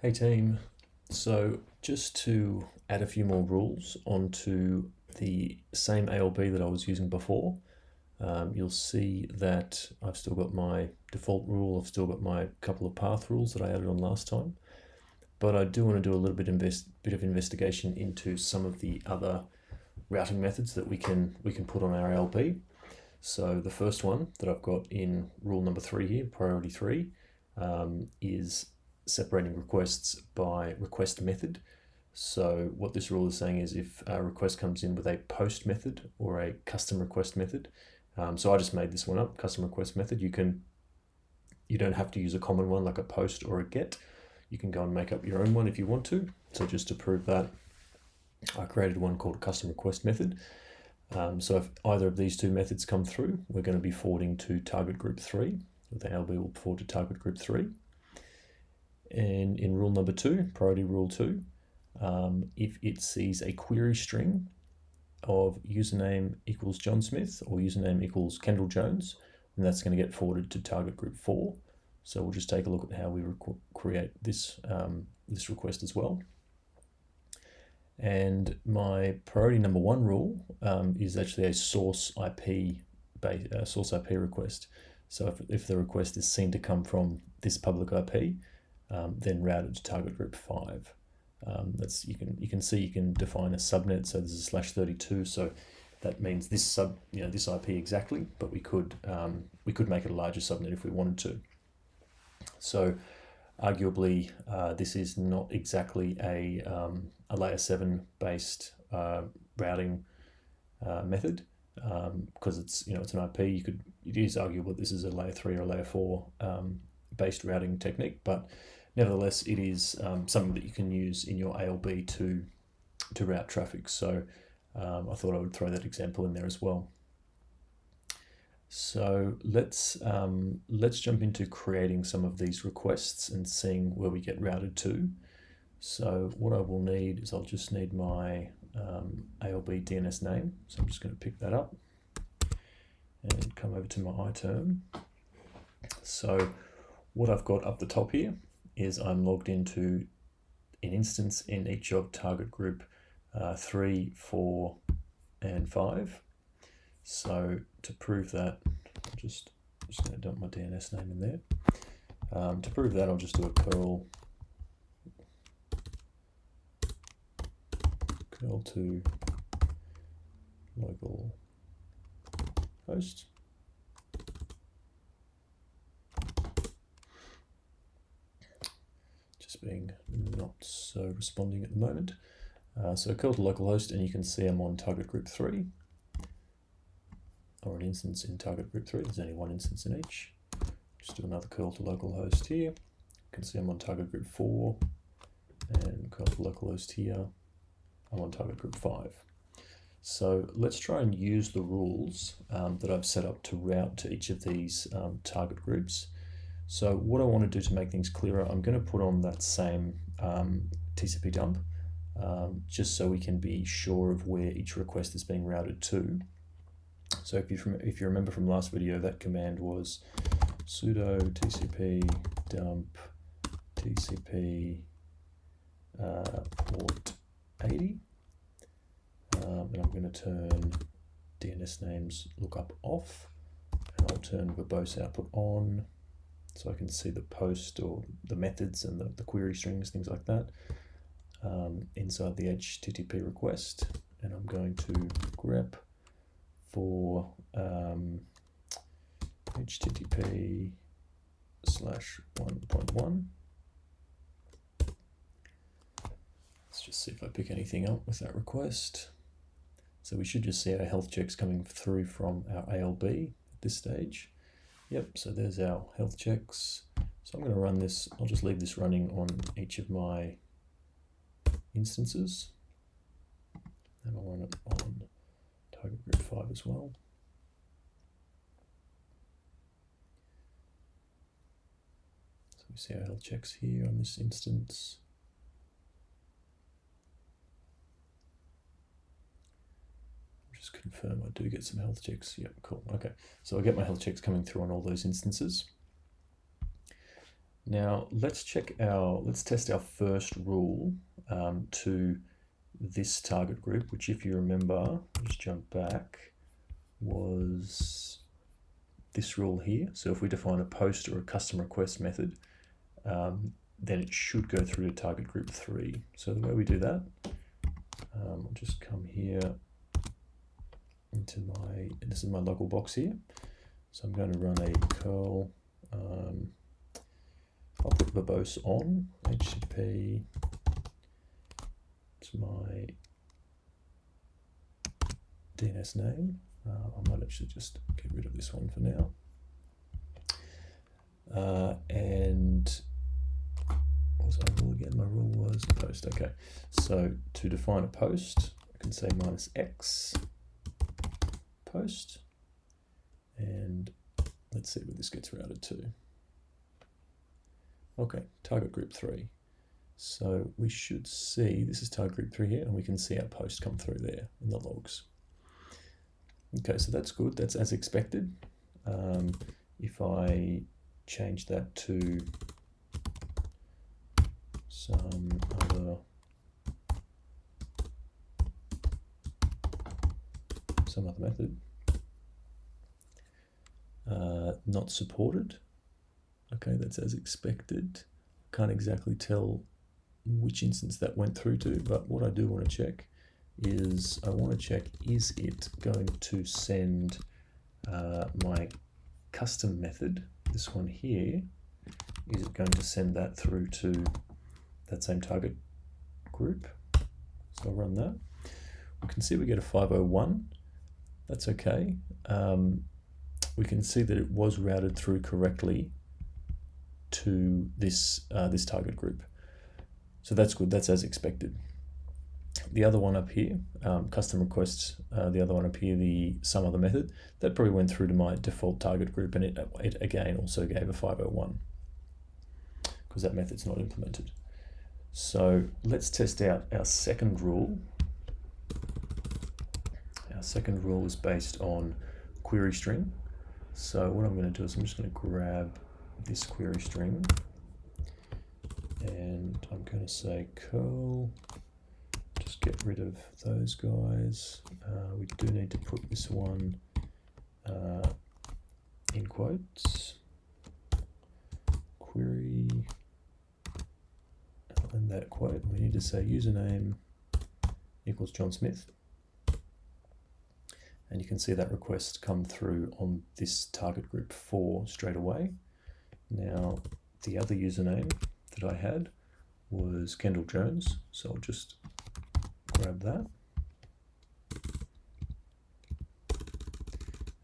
Hey team, so just to add a few more rules onto the same ALB that I was using before, you'll see that I've still got my default rule, I've still got my couple of path rules that I added on last time, but I do want to do a little bit of investigation into some of the other routing methods that we can put on our ALB. So the first one that I've got in rule number 3 here, priority 3, is separating requests by request method. So what this rule is saying is if a request comes in with a post method or a custom request method, so I just made this one up, custom request method. You don't have to use a common one like a post or a get. You can go and make up your own one if you want to. So just to prove that, I created one called custom request method. So if either of these two methods come through, we're going to be forwarding to target group 3. The ALB will forward to target group 3. And in rule number 2, priority rule 2, if it sees a query string of username equals John Smith or username equals Kendall Jones, then that's going to get forwarded to target group 4. So we'll just take a look at how we create this, this request as well. And my priority number 1 rule is actually a source IP request. So if the request is seen to come from this public IP, then route it to target group 5. You can see you can define a subnet. So this is /32. So that means this this IP exactly, but we could make it a larger subnet if we wanted to. So arguably, this is not exactly a layer 7 based routing method because it's an IP. It is arguable that this is a layer 3 or layer 4 based routing technique, but nevertheless, it is something that you can use in your ALB to route traffic. So I thought I would throw that example in there as well. So let's jump into creating some of these requests and seeing where we get routed to. So what I will need is I'll just need my ALB DNS name. So I'm just going to pick that up and come over to my iTerm. So what I've got up the top here is I'm logged into an instance in each of target group 3, 4, and 5. So to prove that, I'm just going to dump my DNS name in there. To prove that, I'll just do a curl to local host. Just being not so responding at the moment. So curl to localhost, and you can see I'm on target group 3, or an instance in target group 3. There's only one instance in each. Just do another curl to localhost here. You can see I'm on target group 4, and curl to localhost here. I'm on target group 5. So let's try and use the rules that I've set up to route to each of these target groups. So what I want to do to make things clearer, I'm going to put on that same TCP dump, just so we can be sure of where each request is being routed to. So if you remember from last video, that command was sudo TCP dump TCP port 80, and I'm going to turn DNS names lookup off, and I'll turn verbose output on, so I can see the post or the methods and the query strings, things like that, inside the HTTP request. And I'm going to grep for HTTP /1.1. Let's just see if I pick anything up with that request. So we should just see our health checks coming through from our ALB at this stage. Yep, so there's our health checks. So I'm going to run this, I'll just leave this running on each of my instances. And I'll run it on target group 5 as well. So we see our health checks here on this instance. Just confirm I do get some health checks. Yep, cool. Okay, so I get my health checks coming through on all those instances. Now let's test our first rule to this target group, which, if you remember, just jump back, was this rule here. So if we define a post or a custom request method, then it should go through to target group 3. So the way we do that, I'll just come here into this is my local box here. So I'm going to run a curl, I'll put verbose on, HTTP, it's my DNS name. I might actually just get rid of this one for now. And what was my rule again? My rule was post. Okay, so to define a post, I can say -x post, and let's see where this gets routed to. Okay, target group 3. So we should see, this is target group 3 here, and we can see our post come through there in the logs. Okay, so that's good, that's as expected. If I change that to some other method, not supported. Okay, that's as expected. Can't exactly tell which instance that went through to, but what I do want to check is is it going to send my custom method, this one here, is it going to send that through to that same target group? So I'll run that. We can see we get a 501. That's okay. We can see that it was routed through correctly to this this target group. So that's good, that's as expected. The other one up here, custom requests, the other one up here, the some other method, that probably went through to my default target group, and it again also gave a 501 because that method's not implemented. So let's test out our second rule. Our second rule is based on query string. So what I'm going to do is I'm just going to grab this query string, and I'm going to say curl, just get rid of those guys. We do need to put this one in quotes, query, and that quote, we need to say username equals John Smith. And you can see that request come through on this target group 4 straight away. Now, the other username that I had was Kendall Jones, so I'll just grab that.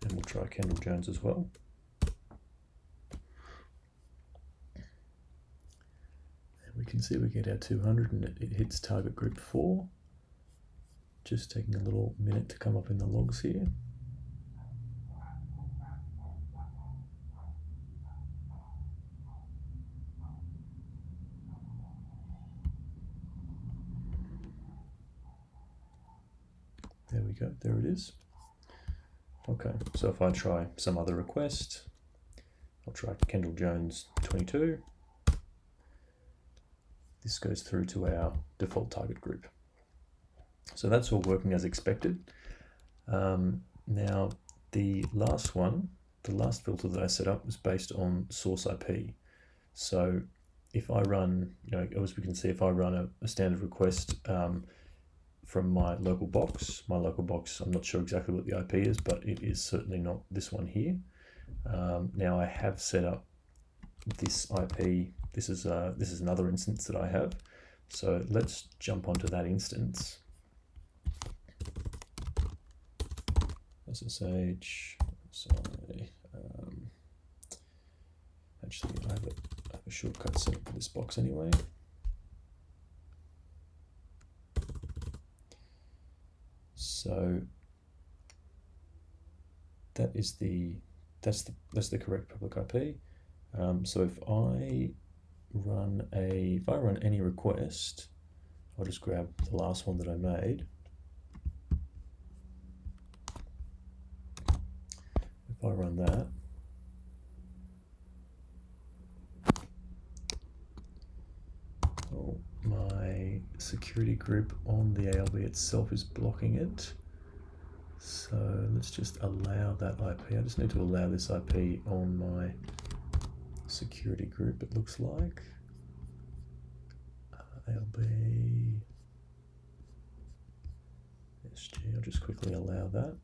And we'll try Kendall Jones as well. And we can see we get our 200 and it hits target group 4. Just taking a little minute to come up in the logs here. There we go, there it is. Okay, so if I try some other request, I'll try Kendall Jones 22. This goes through to our default target group. So that's all working as expected. Now, the last one, the last filter that I set up was based on source IP. So if I run, as we can see, if I run a standard request from my local box, I'm not sure exactly what the IP is, but it is certainly not this one here. Now I have set up this IP. This is another instance that I have. So let's jump onto that instance. SSH, actually I have a shortcut set up for this box anyway. So that's the correct public IP. So if I run any request, I'll just grab the last one that I made. If I run that, security group on the ALB itself is blocking it. So let's just allow that IP. I just need to allow this IP on my security group, it looks like. ALB SG, I'll just quickly allow that.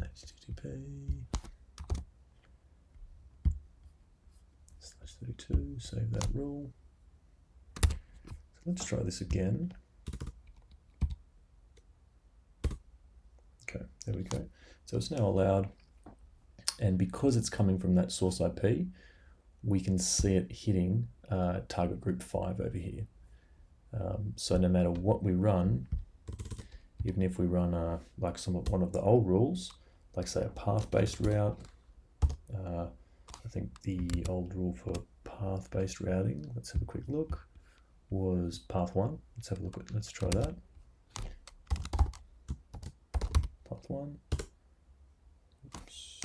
HTTP/32, save that rule. So let's try this again. Okay, there we go. So it's now allowed, and because it's coming from that source IP, we can see it hitting target group 5 over here. So no matter what we run, even if we run like one of the old rules, like say a path-based route, I think the old rule for path-based routing, let's have a quick look, was path 1. Let's try that. Path 1. Oops.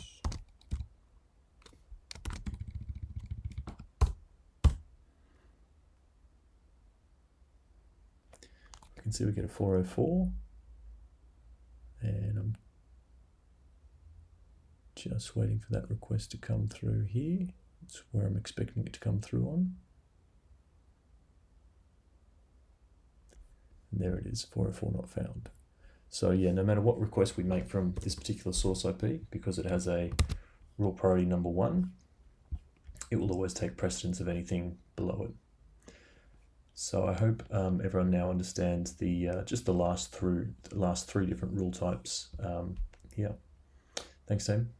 You can see we get a 404, and I'm just waiting for that request to come through here. That's where I'm expecting it to come through on. And there it is, 404 not found. So yeah, no matter what request we make from this particular source IP, because it has a rule priority number 1, it will always take precedence of anything below it. So I hope everyone now understands the just the last three different rule types here. Thanks, team.